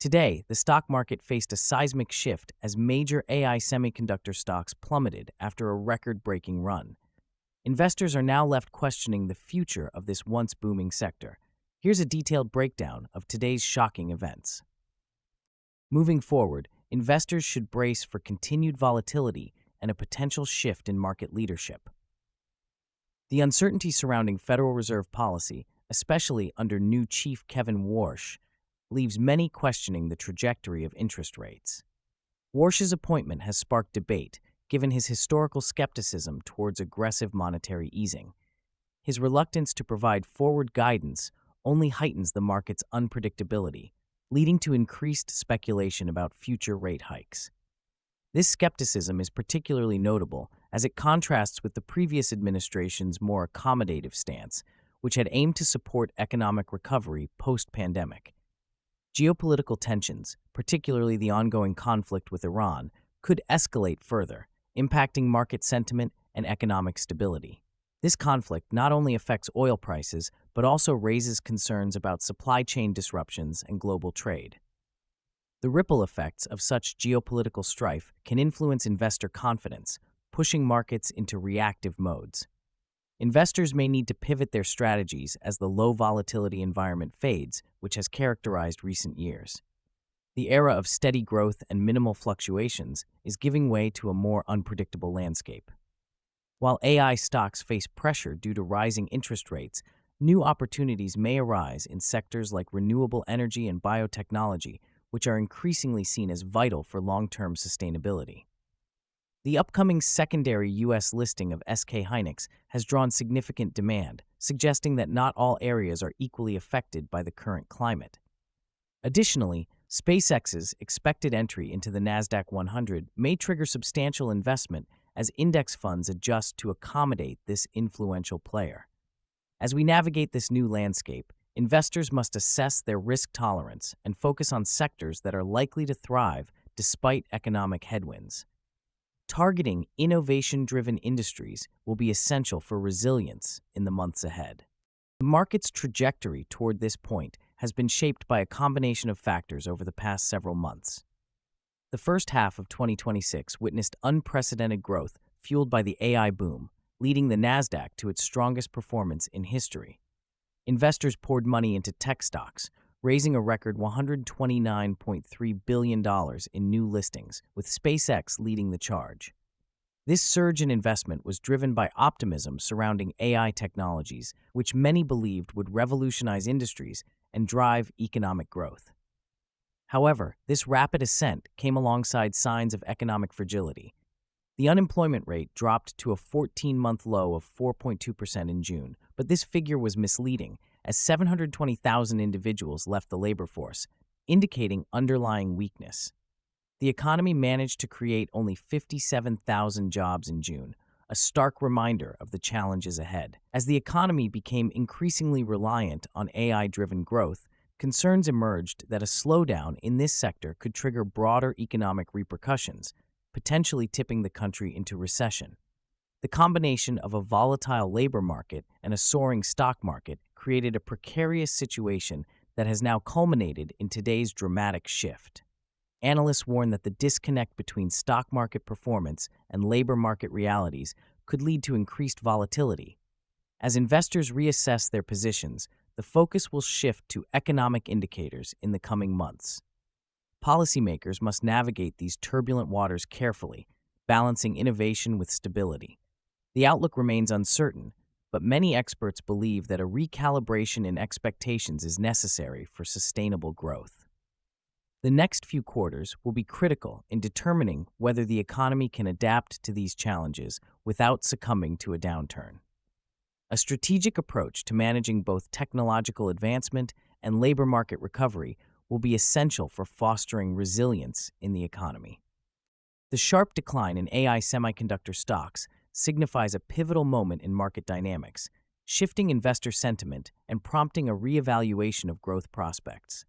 Today, the stock market faced a seismic shift as major AI semiconductor stocks plummeted after a record-breaking run. Investors are now left questioning the future of this once booming sector. Here's a detailed breakdown of today's shocking events. Moving forward, investors should brace for continued volatility and a potential shift in market leadership. The uncertainty surrounding Federal Reserve policy, especially under new Chief Kevin Warsh, leaves many questioning the trajectory of interest rates. Warsh's appointment has sparked debate, given his historical skepticism towards aggressive monetary easing. His reluctance to provide forward guidance only heightens the market's unpredictability, leading to increased speculation about future rate hikes. This skepticism is particularly notable as it contrasts with the previous administration's more accommodative stance, which had aimed to support economic recovery post-pandemic. Geopolitical tensions, particularly the ongoing conflict with Iran, could escalate further, impacting market sentiment and economic stability. This conflict not only affects oil prices, but also raises concerns about supply chain disruptions and global trade. The ripple effects of such geopolitical strife can influence investor confidence, pushing markets into reactive modes. Investors may need to pivot their strategies as the low volatility environment fades, which has characterized recent years. The era of steady growth and minimal fluctuations is giving way to a more unpredictable landscape. While AI stocks face pressure due to rising interest rates, new opportunities may arise in sectors like renewable energy and biotechnology, which are increasingly seen as vital for long-term sustainability. The upcoming secondary U.S. listing of SK Hynix has drawn significant demand, suggesting that not all areas are equally affected by the current climate. Additionally, SpaceX's expected entry into the Nasdaq 100 may trigger substantial investment as index funds adjust to accommodate this influential player. As we navigate this new landscape, investors must assess their risk tolerance and focus on sectors that are likely to thrive despite economic headwinds. Targeting innovation-driven industries will be essential for resilience in the months ahead. The market's trajectory toward this point has been shaped by a combination of factors over the past several months. The first half of 2026 witnessed unprecedented growth fueled by the AI boom, leading the Nasdaq to its strongest performance in history. Investors poured money into tech stocks, raising a record $129.3 billion in new listings, with SpaceX leading the charge. This surge in investment was driven by optimism surrounding AI technologies, which many believed would revolutionize industries and drive economic growth. However, this rapid ascent came alongside signs of economic fragility. The unemployment rate dropped to a 14-month low of 4.2% in June, but this figure was misleading, as 720,000 individuals left the labor force, indicating underlying weakness. The economy managed to create only 57,000 jobs in June, a stark reminder of the challenges ahead. As the economy became increasingly reliant on AI-driven growth, concerns emerged that a slowdown in this sector could trigger broader economic repercussions, potentially tipping the country into recession. The combination of a volatile labor market and a soaring stock market created a precarious situation that has now culminated in today's dramatic shift. Analysts warn that the disconnect between stock market performance and labor market realities could lead to increased volatility. As investors reassess their positions, the focus will shift to economic indicators in the coming months. Policymakers must navigate these turbulent waters carefully, balancing innovation with stability. The outlook remains uncertain, but many experts believe that a recalibration in expectations is necessary for sustainable growth. The next few quarters will be critical in determining whether the economy can adapt to these challenges without succumbing to a downturn. A strategic approach to managing both technological advancement and labor market recovery will be essential for fostering resilience in the economy. The sharp decline in AI semiconductor stocks signifies a pivotal moment in market dynamics, shifting investor sentiment and prompting a reevaluation of growth prospects.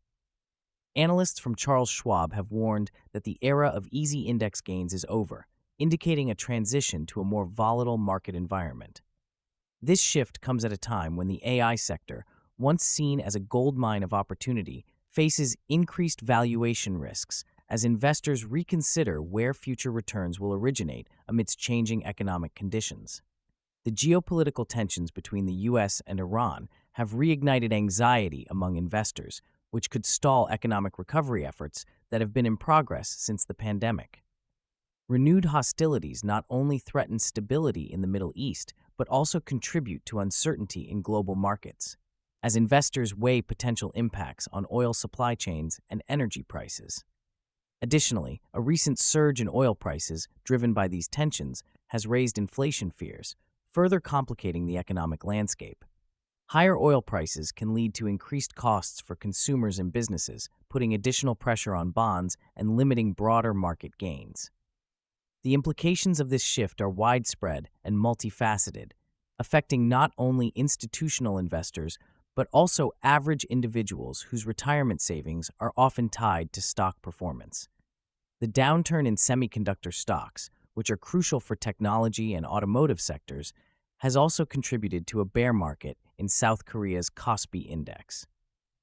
Analysts from Charles Schwab have warned that the era of easy index gains is over, indicating a transition to a more volatile market environment. This shift comes at a time when the AI sector, once seen as a goldmine of opportunity, faces increased valuation risks as investors reconsider where future returns will originate amidst changing economic conditions. The geopolitical tensions between the US and Iran have reignited anxiety among investors, which could stall economic recovery efforts that have been in progress since the pandemic. Renewed hostilities not only threaten stability in the Middle East, but also contribute to uncertainty in global markets, as investors weigh potential impacts on oil supply chains and energy prices. Additionally, a recent surge in oil prices, driven by these tensions, has raised inflation fears, further complicating the economic landscape. Higher oil prices can lead to increased costs for consumers and businesses, putting additional pressure on bonds and limiting broader market gains. The implications of this shift are widespread and multifaceted, affecting not only institutional investors, but also average individuals whose retirement savings are often tied to stock performance. The downturn in semiconductor stocks, which are crucial for technology and automotive sectors, has also contributed to a bear market in South Korea's Kospi index.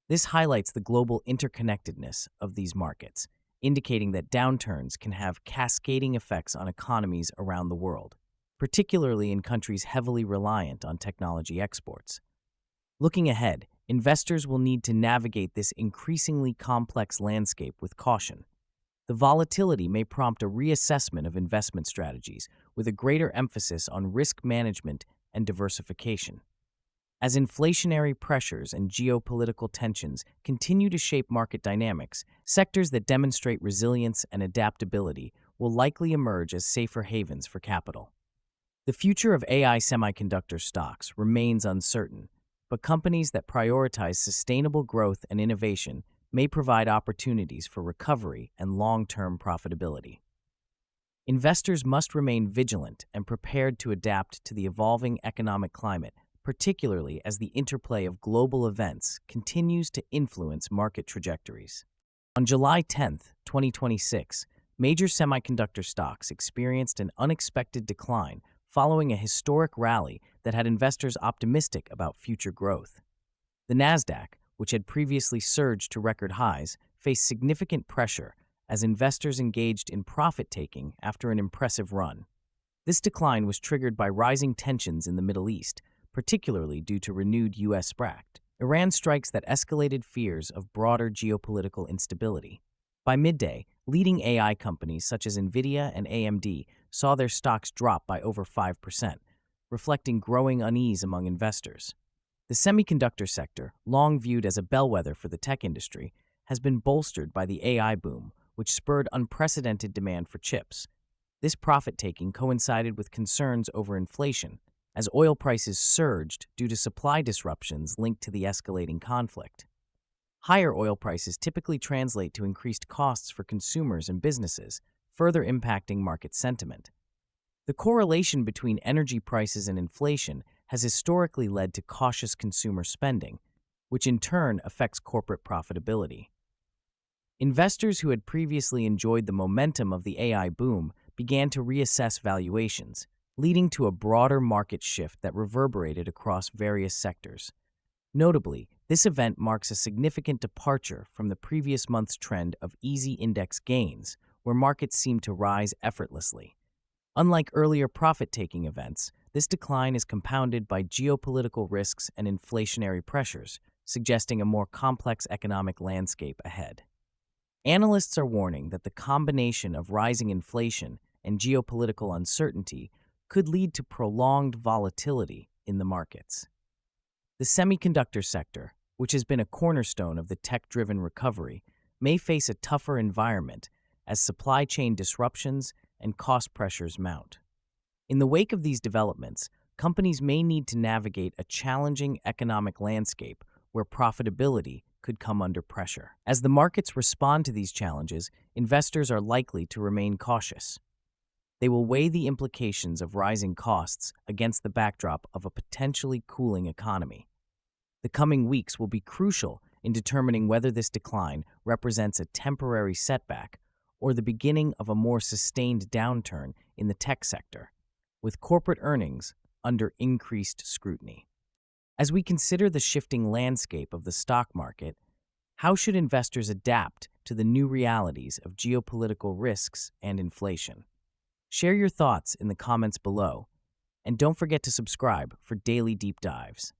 This highlights the global interconnectedness of these markets, indicating that downturns can have cascading effects on economies around the world, particularly in countries heavily reliant on technology exports. Looking ahead, investors will need to navigate this increasingly complex landscape with caution. The volatility may prompt a reassessment of investment strategies, with a greater emphasis on risk management and diversification. As inflationary pressures and geopolitical tensions continue to shape market dynamics, sectors that demonstrate resilience and adaptability will likely emerge as safer havens for capital. The future of AI semiconductor stocks remains uncertain, but companies that prioritize sustainable growth and innovation may provide opportunities for recovery and long-term profitability. Investors must remain vigilant and prepared to adapt to the evolving economic climate, particularly as the interplay of global events continues to influence market trajectories. On July 10, 2026, major semiconductor stocks experienced an unexpected decline following a historic rally that had investors optimistic about future growth. The Nasdaq, which had previously surged to record highs, faced significant pressure as investors engaged in profit-taking after an impressive run. This decline was triggered by rising tensions in the Middle East, particularly due to renewed U.S. Iran strikes that escalated fears of broader geopolitical instability. By midday, leading AI companies such as NVIDIA and AMD saw their stocks drop by over 5%, reflecting growing unease among investors. The semiconductor sector, long viewed as a bellwether for the tech industry, has been bolstered by the AI boom, which spurred unprecedented demand for chips. This profit-taking coincided with concerns over inflation, as oil prices surged due to supply disruptions linked to the escalating conflict. Higher oil prices typically translate to increased costs for consumers and businesses, further impacting market sentiment. The correlation between energy prices and inflation has historically led to cautious consumer spending, which in turn affects corporate profitability. Investors who had previously enjoyed the momentum of the AI boom began to reassess valuations, leading to a broader market shift that reverberated across various sectors. Notably, this event marks a significant departure from the previous month's trend of easy index gains, where markets seemed to rise effortlessly. Unlike earlier profit-taking events, this decline is compounded by geopolitical risks and inflationary pressures, suggesting a more complex economic landscape ahead. Analysts are warning that the combination of rising inflation and geopolitical uncertainty could lead to prolonged volatility in the markets. The semiconductor sector, which has been a cornerstone of the tech-driven recovery, may face a tougher environment as supply chain disruptions and cost pressures mount. In the wake of these developments, companies may need to navigate a challenging economic landscape where profitability could come under pressure. As the markets respond to these challenges, investors are likely to remain cautious. They will weigh the implications of rising costs against the backdrop of a potentially cooling economy. The coming weeks will be crucial in determining whether this decline represents a temporary setback or the beginning of a more sustained downturn in the tech sector, with corporate earnings under increased scrutiny. As we consider the shifting landscape of the stock market, How should investors adapt to the new realities of geopolitical risks and inflation? Share your thoughts in the comments below, and don't forget to subscribe for daily deep dives.